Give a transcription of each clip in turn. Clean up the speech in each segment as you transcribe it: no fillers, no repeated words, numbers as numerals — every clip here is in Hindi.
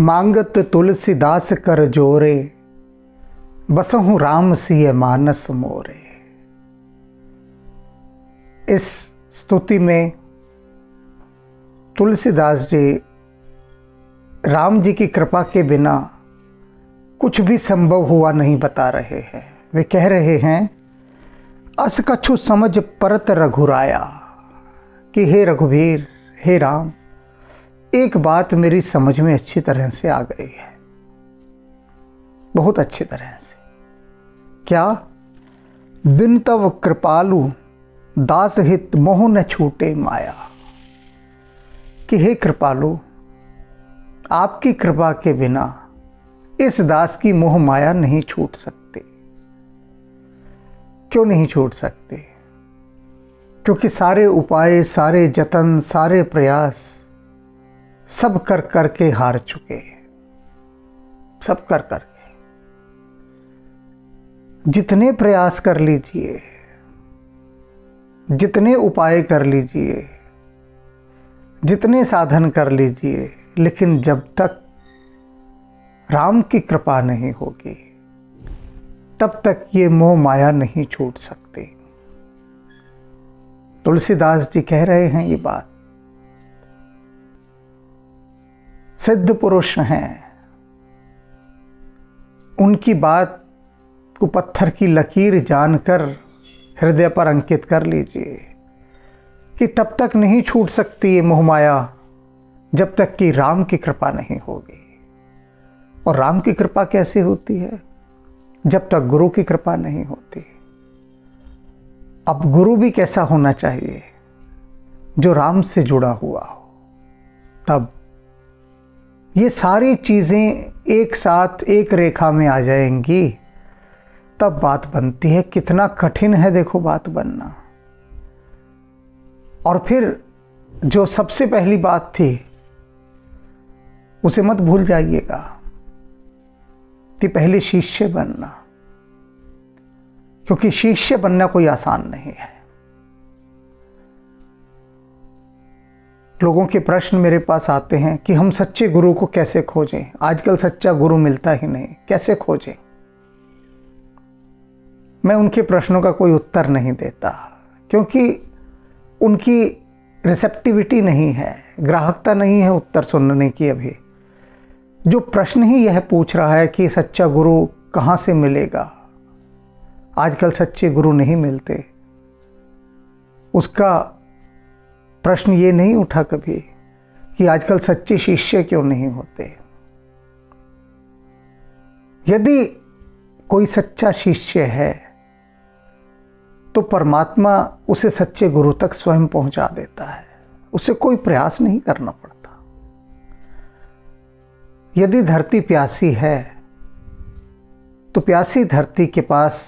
मांगत तुलसीदास कर जोरे, बसहु राम सिय मानस मोरे। इस स्तुति में तुलसीदास जी राम जी की कृपा के बिना कुछ भी संभव हुआ नहीं बता रहे हैं। वे कह रहे हैं, अस कछु समझ परत रघुराया, कि हे रघुवीर, हे राम, एक बात मेरी समझ में अच्छी तरह से आ गई है, बहुत अच्छी तरह से। क्या? बिन तव कृपालु दास हित मोह न छूटे माया। कि हे कृपालु, आपकी कृपा के बिना इस दास की मोह माया नहीं छूट सकती। क्यों नहीं छूट सकते? क्योंकि सारे उपाय, सारे जतन, सारे प्रयास सब कर कर के हार चुके, सब कर कर के। जितने प्रयास कर लीजिए, जितने उपाय कर लीजिए, जितने साधन कर लीजिए, लेकिन जब तक राम की कृपा नहीं होगी तब तक ये मोह माया नहीं छूट सकती। तुलसीदास जी कह रहे हैं ये बात। सिद्ध पुरुष हैं, उनकी बात को पत्थर की लकीर जानकर हृदय पर अंकित कर लीजिए कि तब तक नहीं छूट सकती ये मोह माया जब तक कि राम की कृपा नहीं होगी। और राम की कृपा कैसे होती है? जब तक गुरु की कृपा नहीं होती। अब गुरु भी कैसा होना चाहिए? जो राम से जुड़ा हुआ हो। तब ये सारी चीज़ें एक साथ एक रेखा में आ जाएंगी, तब बात बनती है। कितना कठिन है देखो बात बनना। और फिर जो सबसे पहली बात थी उसे मत भूल जाइएगा कि पहले शिष्य बनना, क्योंकि शिष्य बनना कोई आसान नहीं है। लोगों के प्रश्न मेरे पास आते हैं कि हम सच्चे गुरु को कैसे खोजें? आजकल सच्चा गुरु मिलता ही नहीं, कैसे खोजें? मैं उनके प्रश्नों का कोई उत्तर नहीं देता, क्योंकि उनकी रिसेप्टिविटी नहीं है, ग्राहकता नहीं है उत्तर सुनने की। अभी जो प्रश्न ही यह पूछ रहा है कि सच्चा गुरु कहाँ से मिलेगा, आजकल सच्चे गुरु नहीं मिलते, उसका प्रश्न ये नहीं उठा कभी कि आजकल सच्चे शिष्य क्यों नहीं होते। यदि कोई सच्चा शिष्य है तो परमात्मा उसे सच्चे गुरु तक स्वयं पहुंचा देता है, उसे कोई प्रयास नहीं करना पड़ता। यदि धरती प्यासी है तो प्यासी धरती के पास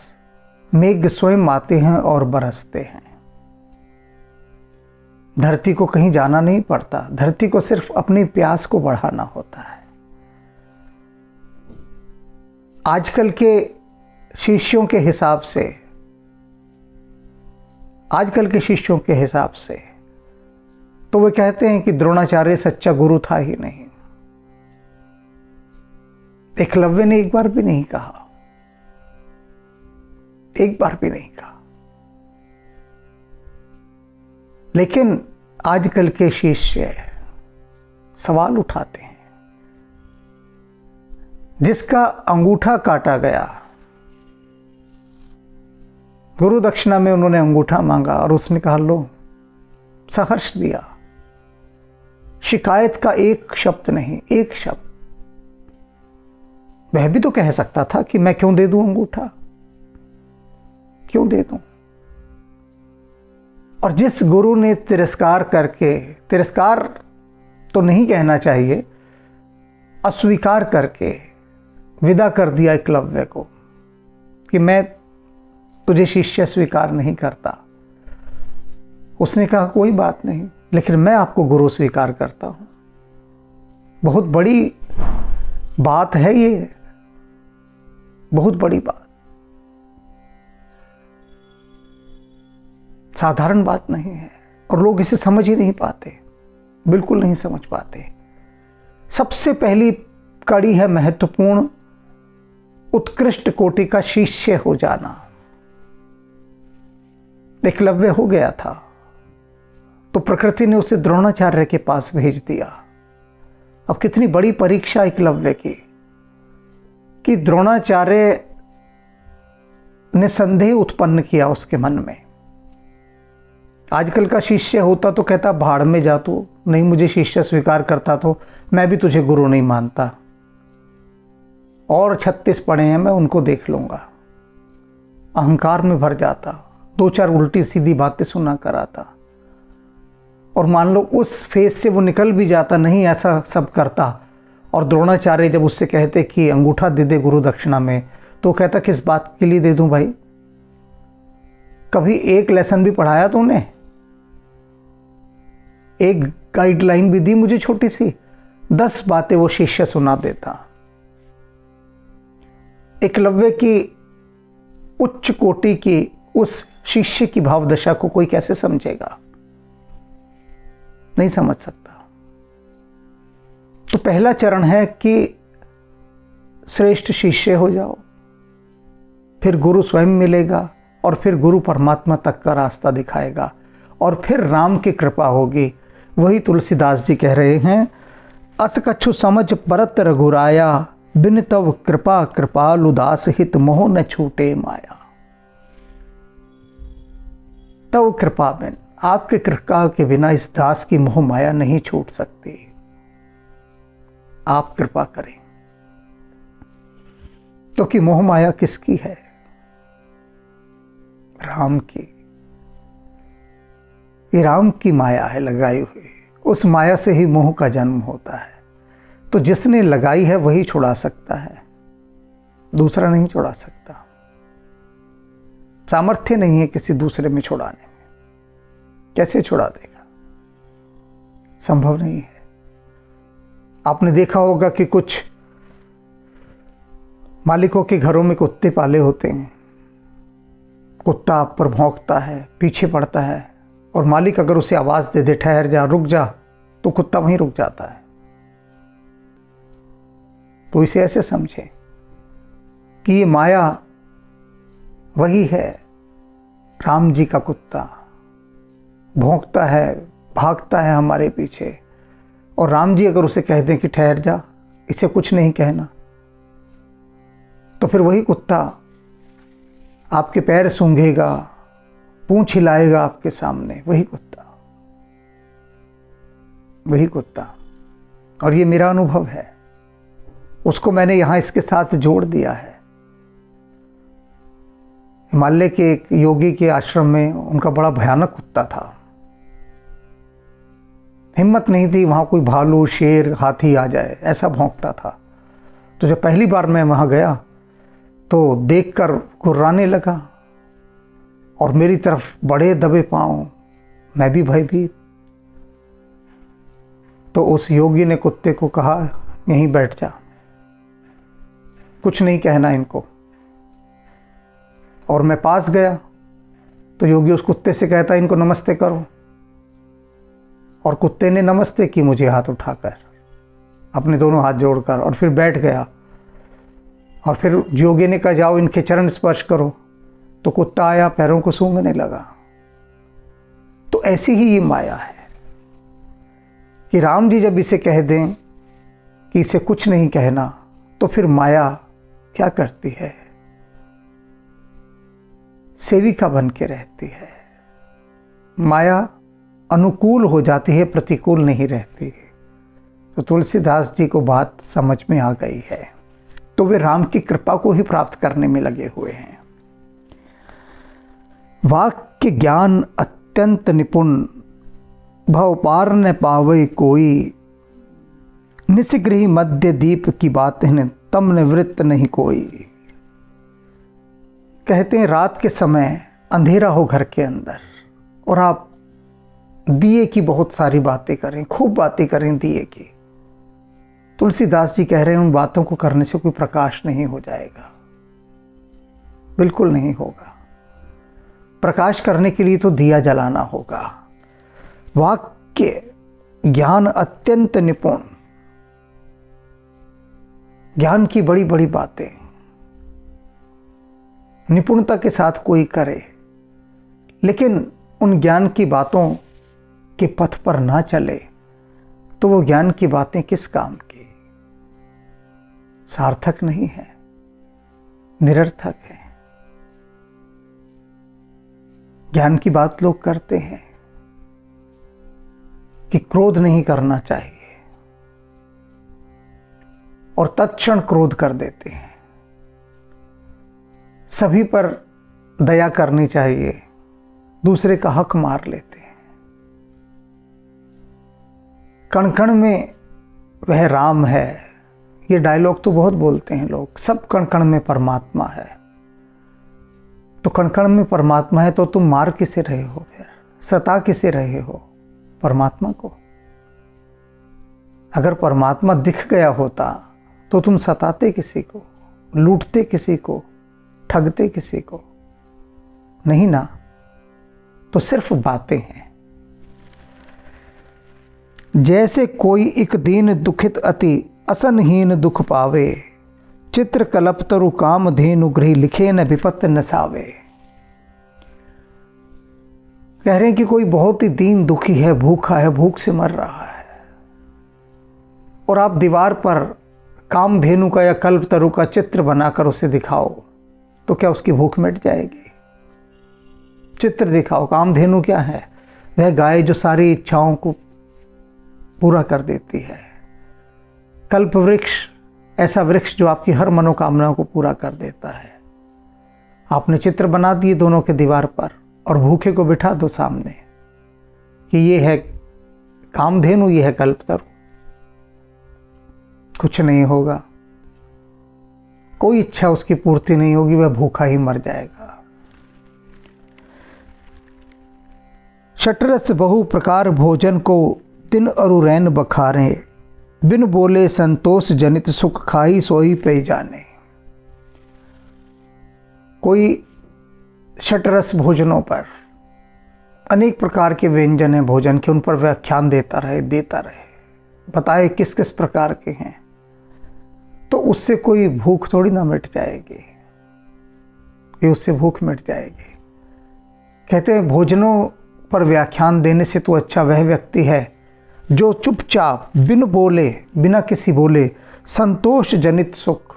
मेघ स्वयं आते हैं और बरसते हैं। धरती को कहीं जाना नहीं पड़ता, धरती को सिर्फ अपनी प्यास को बढ़ाना होता है। आजकल के शिष्यों के हिसाब से, आजकल के शिष्यों के हिसाब से तो वे कहते हैं कि द्रोणाचार्य सच्चा गुरु था ही नहीं। एकलव्य ने एक बार भी नहीं कहा, एक बार भी नहीं कहा। लेकिन आजकल के शिष्य सवाल उठाते हैं। जिसका अंगूठा काटा गया, गुरु दक्षिणा में उन्होंने अंगूठा मांगा और उसने कहा लो, सहर्ष दिया। शिकायत का एक शब्द नहीं, एक शब्द। वह भी तो कह सकता था कि मैं क्यों दे दूं अंगूठा, क्यों दे दूं। और जिस गुरु ने तिरस्कार करके, तिरस्कार तो नहीं कहना चाहिए, अस्वीकार करके विदा कर दिया एकलव्य को कि मैं तुझे शिष्य स्वीकार नहीं करता, उसने कहा कोई बात नहीं, लेकिन मैं आपको गुरु स्वीकार करता हूं। बहुत बड़ी बात है ये, बहुत बड़ी बात, साधारण बात नहीं है। और लोग इसे समझ ही नहीं पाते, बिल्कुल नहीं समझ पाते। सबसे पहली कड़ी है महत्वपूर्ण उत्कृष्ट कोटि का शिष्य हो जाना। एकलव्य हो गया था तो प्रकृति ने उसे द्रोणाचार्य के पास भेज दिया। अब कितनी बड़ी परीक्षा एकलव्य की कि द्रोणाचार्य ने संदेह उत्पन्न किया उसके मन में। आजकल का शिष्य होता तो कहता भाड़ में जा तू, नहीं मुझे शिष्य स्वीकार करता तो मैं भी तुझे गुरु नहीं मानता, और 36 पढ़े हैं मैं उनको देख लूंगा। अहंकार में भर जाता, 2-4 उल्टी सीधी बातें सुना कराता, और मान लो उस फेज से वो निकल भी जाता, नहीं ऐसा सब करता। और द्रोणाचार्य जब उससे कहते कि अंगूठा दे दे गुरु दक्षिणा में, तो कहता किस बात के लिए दे दूं भाई, कभी एक लेसन भी पढ़ाया तूने, एक गाइडलाइन भी दी मुझे छोटी सी, 10 बातें वो शिष्य सुना देता। एकलव्य की उच्च कोटि की उस शिष्य की भावदशा को कोई कैसे समझेगा, नहीं समझ सकता। तो पहला चरण है कि श्रेष्ठ शिष्य हो जाओ, फिर गुरु स्वयं मिलेगा, और फिर गुरु परमात्मा तक का रास्ता दिखाएगा, और फिर राम की कृपा होगी। वही तुलसीदास जी कह रहे हैं, अस कछु समझ परत रघुराया, बिन तव कृपा कृपाल उदास हित मोह न छूटे माया। तव कृपा बिन, आपके कृपा के बिना इस दास की मोह माया नहीं छूट सकती। आप कृपा करें। तो कि मोह माया किसकी है? राम की। ये राम की माया है लगाई हुई, उस माया से ही मोह का जन्म होता है। तो जिसने लगाई है वही छुड़ा सकता है, दूसरा नहीं छुड़ा सकता। सामर्थ्य नहीं है किसी दूसरे में छुड़ाने में, कैसे छुड़ा देगा? संभव नहीं है। आपने देखा होगा कि कुछ मालिकों के घरों में कुत्ते पाले होते हैं, कुत्ता आप पर भौंकता है, पीछे पड़ता है, और मालिक अगर उसे आवाज दे दे ठहर जा रुक जा, तो कुत्ता वहीं रुक जाता है। तो इसे ऐसे समझे कि ये माया वही है, राम जी का कुत्ता भौंकता है, भागता है हमारे पीछे, और राम जी अगर उसे कह दें कि ठहर जा, इसे कुछ नहीं कहना, तो फिर वही कुत्ता आपके पैर सूंघेगा, पूंछ हिलाएगा आपके सामने, वही कुत्ता, वही कुत्ता। और ये मेरा अनुभव है, उसको मैंने यहां इसके साथ जोड़ दिया है। हिमालय के एक योगी के आश्रम में उनका बड़ा भयानक कुत्ता था। हिम्मत नहीं थी वहाँ कोई भालू, शेर, हाथी आ जाए, ऐसा भौंकता था। तो जब पहली बार मैं वहाँ गया तो देखकर गुर्राने लगा, और मेरी तरफ बड़े दबे पांव, मैं भी भयभीत। तो उस योगी ने कुत्ते को कहा, यहीं बैठ जा, कुछ नहीं कहना इनको। और मैं पास गया तो योगी उस कुत्ते से कहता, इनको नमस्ते करो। और कुत्ते ने नमस्ते की मुझे हाथ उठाकर, अपने दोनों हाथ जोड़कर, और फिर बैठ गया। और फिर योगी ने कहा, जाओ इनके चरण स्पर्श करो। तो कुत्ता आया, पैरों को सूंघने लगा। तो ऐसी ही ये माया है कि राम जी जब इसे कह दें कि इसे कुछ नहीं कहना, तो फिर माया क्या करती है? सेविका बन के रहती है। माया अनुकूल हो जाती है, प्रतिकूल नहीं रहती। तो तुलसीदास जी को बात समझ में आ गई है, तो वे राम की कृपा को ही प्राप्त करने में लगे हुए हैं। वाक्य ज्ञान अत्यंत निपुण, भव पार न पावे कोई, निसिगृही मध्य दीप की बात है, तम निवृत्त नहीं कोई। कहते हैं रात के समय अंधेरा हो घर के अंदर, और आप दिए की बहुत सारी बातें करें, खूब बातें करें दिए की। तुलसीदास जी कह रहे हैं उन बातों को करने से कोई प्रकाश नहीं हो जाएगा, बिल्कुल नहीं होगा। प्रकाश करने के लिए तो दिया जलाना होगा। वाक्य ज्ञान अत्यंत निपुण, ज्ञान की बड़ी बड़ी बातें निपुणता के साथ कोई करे, लेकिन उन ज्ञान की बातों के पथ पर ना चले तो वो ज्ञान की बातें किस काम की, सार्थक नहीं है, निरर्थक है। ज्ञान की बात लोग करते हैं कि क्रोध नहीं करना चाहिए और तत्क्षण क्रोध कर देते हैं। सभी पर दया करनी चाहिए, दूसरे का हक मार लेते हैं। कण कण में वह राम है, ये डायलॉग तो बहुत बोलते हैं लोग। सब कण कण में परमात्मा है, तो कण कण में परमात्मा है तो तुम मार किसे रहे हो, फिर सता किसे रहे हो परमात्मा को? अगर परमात्मा दिख गया होता तो तुम सताते किसी को, लूटते किसी को, ठगते किसी को? नहीं ना, तो सिर्फ बातें हैं। जैसे कोई एक दीन दुखित अति असनहीन दुख पावे, चित्र कलप तरु काम धेनु गृह लिखे न विपत्त नसावे। कह रहे हैं कि कोई बहुत ही दीन दुखी है, भूखा है, भूख से मर रहा है, और आप दीवार पर कामधेनु का या कल्प तरु का चित्र बनाकर उसे दिखाओ तो क्या उसकी भूख मिट जाएगी? चित्र दिखाओ। कामधेनु क्या है? वह गाय जो सारी इच्छाओं को पूरा कर देती है। कल्प वृक्ष ऐसा वृक्ष जो आपकी हर मनोकामना को पूरा कर देता है। आपने चित्र बना दिए दोनों के दीवार पर और भूखे को बिठा दो सामने कि ये है कामधेनु, ये है कल्पतरु। कुछ नहीं होगा, कोई इच्छा उसकी पूर्ति नहीं होगी, वह भूखा ही मर जाएगा। शटरस बहु प्रकार भोजन को तिन अरु रैन बखारे, बिन बोले संतोष जनित सुख खाई सोई पे जाने। कोई शटरस भोजनों पर अनेक प्रकार के व्यंजन हैं भोजन के, उन पर व्याख्यान देता रहे, बताए किस किस प्रकार के हैं, तो उससे कोई भूख थोड़ी ना मिट जाएगी, कि उससे भूख मिट जाएगी। कहते हैं भोजनों पर व्याख्यान देने से तो अच्छा वह व्यक्ति है जो चुपचाप बिन बोले, बिना किसी बोले, संतोष जनित सुख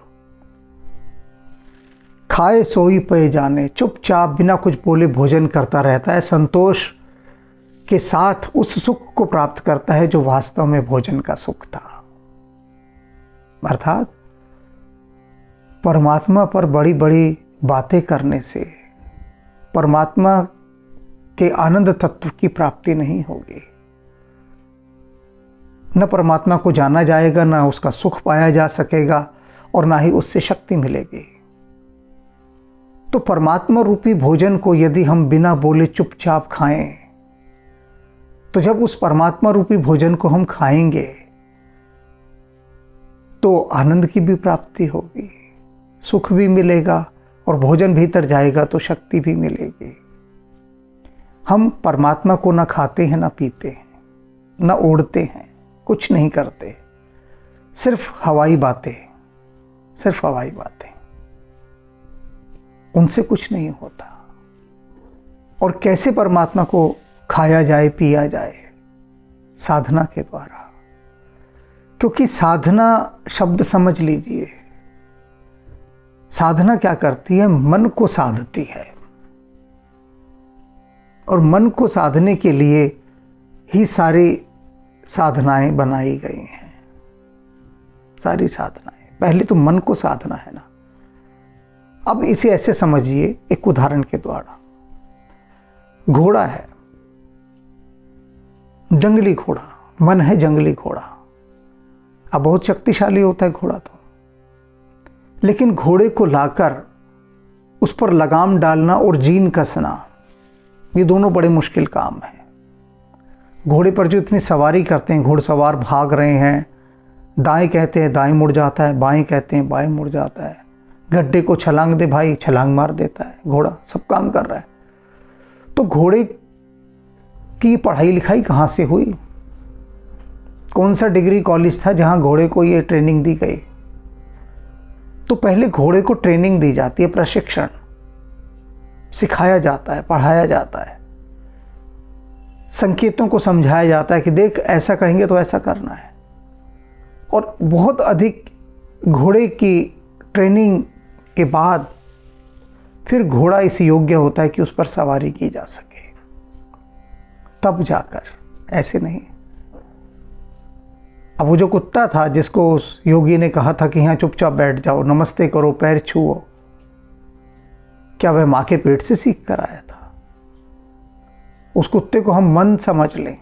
खाए सोई पे जाने। चुपचाप बिना कुछ बोले भोजन करता रहता है, संतोष के साथ उस सुख को प्राप्त करता है जो वास्तव में भोजन का सुख था। अर्थात परमात्मा पर बड़ी बड़ी बातें करने से परमात्मा के आनंद तत्व की प्राप्ति नहीं होगी। न परमात्मा को जाना जाएगा, न उसका सुख पाया जा सकेगा, और ना ही उससे शक्ति मिलेगी। तो परमात्मा रूपी भोजन को यदि हम बिना बोले चुपचाप खाएं, तो जब उस परमात्मा रूपी भोजन को हम खाएंगे तो आनंद की भी प्राप्ति होगी, सुख भी मिलेगा, और भोजन भीतर जाएगा तो शक्ति भी मिलेगी। हम परमात्मा को ना खाते हैं, ना पीते हैं, ना ओढ़ते हैं, कुछ नहीं करते, सिर्फ हवाई बातें, सिर्फ हवाई बातें, उनसे कुछ नहीं होता। और कैसे परमात्मा को खाया जाए, पिया जाए? साधना के द्वारा। क्योंकि साधना शब्द समझ लीजिए, साधना क्या करती है? मन को साधती है, और मन को साधने के लिए ही सारी साधनाएं बनाई गई हैं। सारी साधनाएं, पहले तो मन को साधना है ना। अब इसे ऐसे समझिए, एक उदाहरण के द्वारा। घोड़ा है, जंगली घोड़ा, मन है जंगली घोड़ा। अब बहुत शक्तिशाली होता है घोड़ा तो, लेकिन घोड़े को लाकर उस पर लगाम डालना और जीन कसना, ये दोनों बड़े मुश्किल काम है। घोड़े पर जो इतनी सवारी करते हैं, घुड़सवार भाग रहे हैं, दाएं कहते हैं दाएं मुड़ जाता है, बाएं कहते हैं बाएं मुड़ जाता है, गड्ढे को छलांग दे भाई, छलांग मार देता है घोड़ा, सब काम कर रहा है। तो घोड़े की पढ़ाई लिखाई कहाँ से हुई? कौन सा डिग्री कॉलेज था जहाँ घोड़े को ये ट्रेनिंग दी गई? तो पहले घोड़े को ट्रेनिंग दी जाती है, प्रशिक्षण सिखाया जाता है, पढ़ाया जाता है, संकेतों को समझाया जाता है कि देख ऐसा कहेंगे तो ऐसा करना है। और बहुत अधिक घोड़े की ट्रेनिंग के बाद फिर घोड़ा इस योग्य होता है कि उस पर सवारी की जा सके, तब जाकर, ऐसे नहीं। अब वो जो कुत्ता था जिसको उस योगी ने कहा था कि यहाँ चुपचाप बैठ जाओ, नमस्ते करो, पैर छुओ, क्या वह माँ के पेट से सीख कर आया था? उस कुत्ते को हम मन समझ लें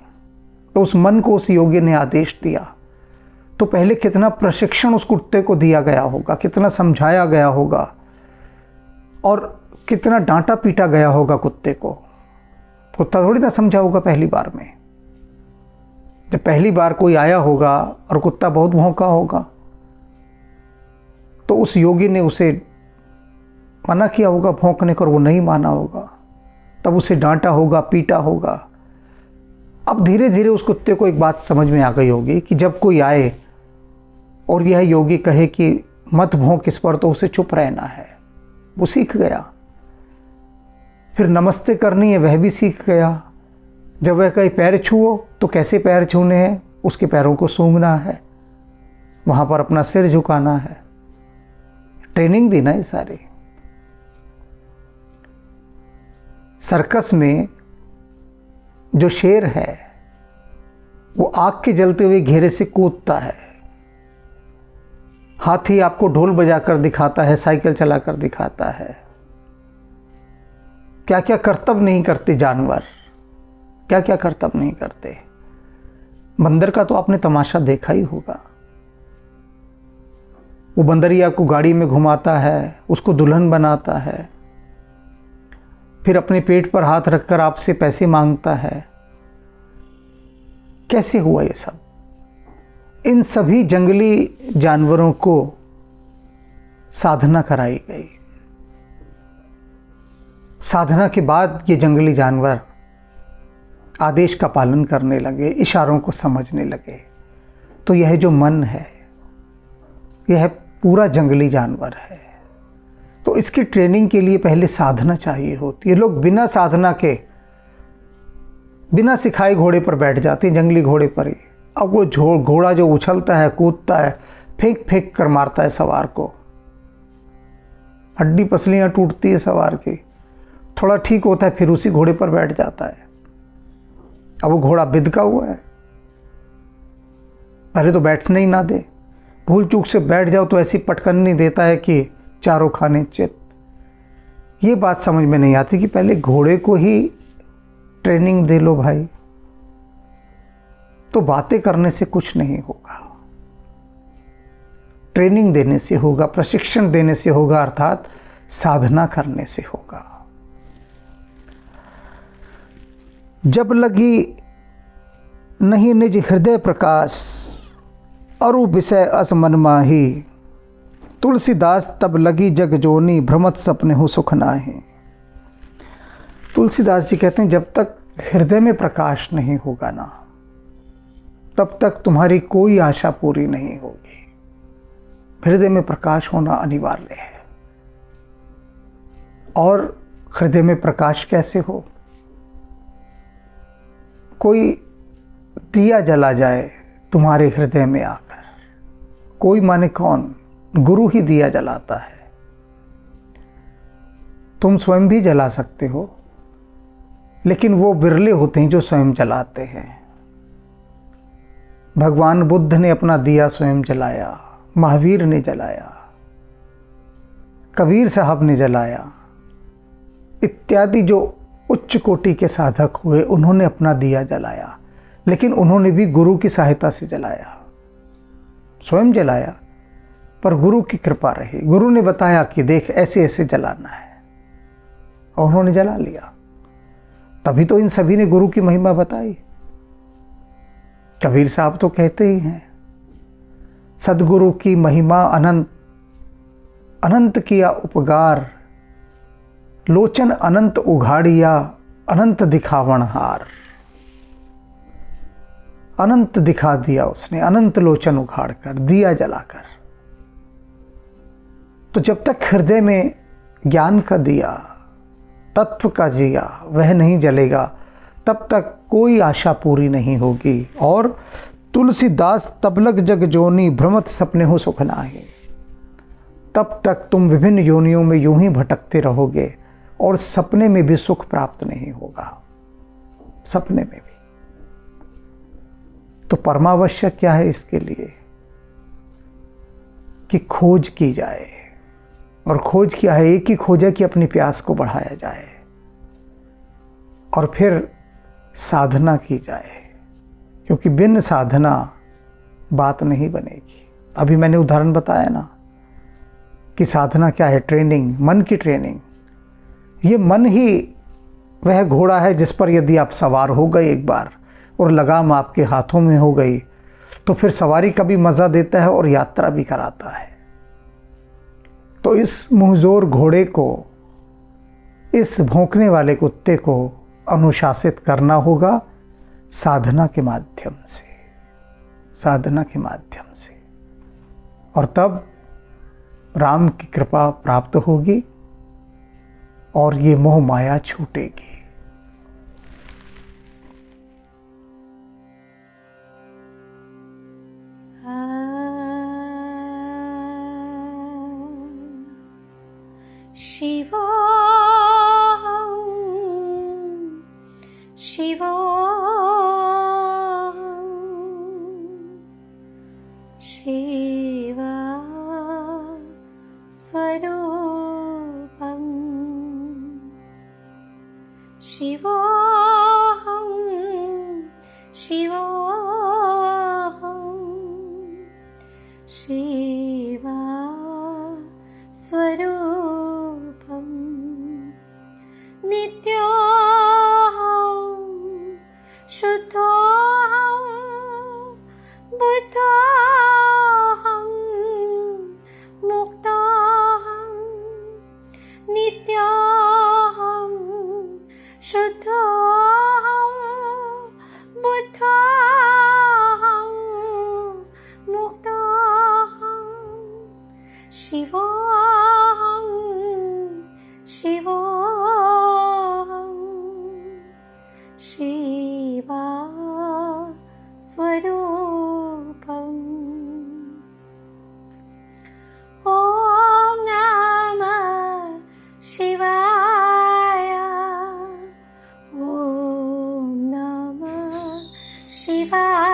तो उस मन को उस योगी ने आदेश दिया, तो पहले कितना प्रशिक्षण उस कुत्ते को दिया गया होगा, कितना समझाया गया होगा और कितना डांटा पीटा गया होगा कुत्ते को। कुत्ता थोड़ी ना समझा होगा पहली बार में। जब पहली बार कोई आया होगा और कुत्ता बहुत भौंका होगा तो उस योगी ने उसे मना किया होगा भौंकने को और वो नहीं माना होगा, तब उसे डांटा होगा, पीटा होगा। अब धीरे धीरे उस कुत्ते को एक बात समझ में आ गई होगी कि जब कोई आए और यह योगी कहे कि मत भौंक इस पर, तो उसे चुप रहना है, वो सीख गया। फिर नमस्ते करनी है, वह भी सीख गया। जब वह कहे पैर छुओ, तो कैसे पैर छूने हैं, उसके पैरों को सूंघना है, वहाँ पर अपना सिर झुकाना है। ट्रेनिंग दी ना ये सारी। सर्कस में जो शेर है वो आग के जलते हुए घेरे से कूदता है, हाथी आपको ढोल बजाकर दिखाता है, साइकिल चलाकर दिखाता है। क्या क्या करतब नहीं करते जानवर, क्या क्या करतब नहीं करते। बंदर का तो आपने तमाशा देखा ही होगा। वो बंदरिया को गाड़ी में घुमाता है, उसको दुल्हन बनाता है, फिर अपने पेट पर हाथ रखकर आपसे पैसे मांगता है। कैसे हुआ ये सब? इन सभी जंगली जानवरों को साधना कराई गई। साधना के बाद ये जंगली जानवर आदेश का पालन करने लगे, इशारों को समझने लगे। तो यह जो मन है, यह पूरा जंगली जानवर है। तो इसकी ट्रेनिंग के लिए पहले साधना चाहिए होती है। लोग बिना साधना के, बिना सिखाए घोड़े पर बैठ जाते हैं, जंगली घोड़े पर ही। अब वो घोड़ा जो उछलता है, कूदता है, फेंक फेंक कर मारता है सवार को, हड्डी पसलियां टूटती है सवार की। थोड़ा ठीक होता है, फिर उसी घोड़े पर बैठ जाता है। अब वो घोड़ा बिदका हुआ है, पहले तो बैठने ही ना दे, भूल चूक से बैठ जाओ तो ऐसी पटकनी देता है कि चारों खाने चित। ये बात समझ में नहीं आती कि पहले घोड़े को ही ट्रेनिंग दे लो भाई। तो बातें करने से कुछ नहीं होगा, ट्रेनिंग देने से होगा, प्रशिक्षण देने से होगा, अर्थात साधना करने से होगा। जब लगी नहीं निज हृदय प्रकाश, अरु विषय अस मन माही, तुलसीदास तब लगी जग जोनी, भ्रमत सपने हो सुख नाहि। तुलसीदास जी कहते हैं जब तक हृदय में प्रकाश नहीं होगा ना, तब तक तुम्हारी कोई आशा पूरी नहीं होगी। हृदय में प्रकाश होना अनिवार्य है। और हृदय में प्रकाश कैसे हो? कोई दिया जला जाए तुम्हारे हृदय में आकर, कोई माने कौन? गुरु ही दिया जलाता है। तुम स्वयं भी जला सकते हो, लेकिन वो बिरले होते हैं जो स्वयं जलाते हैं। भगवान बुद्ध ने अपना दिया स्वयं जलाया, महावीर ने जलाया, कबीर साहब ने जलाया, इत्यादि जो उच्च कोटि के साधक हुए उन्होंने अपना दिया जलाया, लेकिन उन्होंने भी गुरु की सहायता से जलाया। स्वयं जलाया पर गुरु की कृपा रही, गुरु ने बताया कि देख ऐसे ऐसे जलाना है, और उन्होंने जला लिया। तभी तो इन सभी ने गुरु की महिमा बताई। कबीर साहब तो कहते ही हैं, सदगुरु की महिमा अनंत, अनंत किया उपकार, लोचन अनंत उघाड़िया, अनंत दिखावण हार। अनंत दिखा दिया उसने, अनंत लोचन उघाड़ कर, दिया जलाकर। तो जब तक हृदय में ज्ञान का दिया, तत्व का जिया वह नहीं जलेगा, तब तक कोई आशा पूरी नहीं होगी। और तुलसीदास तबलक जग जोनी भ्रमत सपने हो सुख नाहि, तब तक तुम विभिन्न योनियों में यूं ही भटकते रहोगे और सपने में भी सुख प्राप्त नहीं होगा, सपने में भी। तो परमावश्यक क्या है इसके लिए कि खोज की जाए। और खोज क्या है? एक ही खोज है कि अपनी प्यास को बढ़ाया जाए और फिर साधना की जाए, क्योंकि बिन साधना बात नहीं बनेगी। अभी मैंने उदाहरण बताया ना कि साधना क्या है? ट्रेनिंग, मन की ट्रेनिंग। ये मन ही वह घोड़ा है जिस पर यदि आप सवार हो गए एक बार और लगाम आपके हाथों में हो गई तो फिर सवारी का भी मज़ा देता है और यात्रा भी कराता है। तो इस मुंहजोर घोड़े को, इस भौंकने वाले कुत्ते को अनुशासित करना होगा साधना के माध्यम से, साधना के माध्यम से। और तब राम की कृपा प्राप्त होगी और ये मोह माया छूटेगी। शिवो शिवो शिवा स्वरूपम् शिवोऽहं शिवोऽहं शिवा स्वरूपम् नित्योऽहं शुद्धोऽहं बुद्धोऽहं मुक्तोऽहं नित्योऽहं शुद्धोऽहं बुद्धोऽहं मुक्तोऽहं शिवोऽहं शिवोऽहं शिवा स्वरूपम् ॐ नमः शिवाय ॐ नमः शिवाय।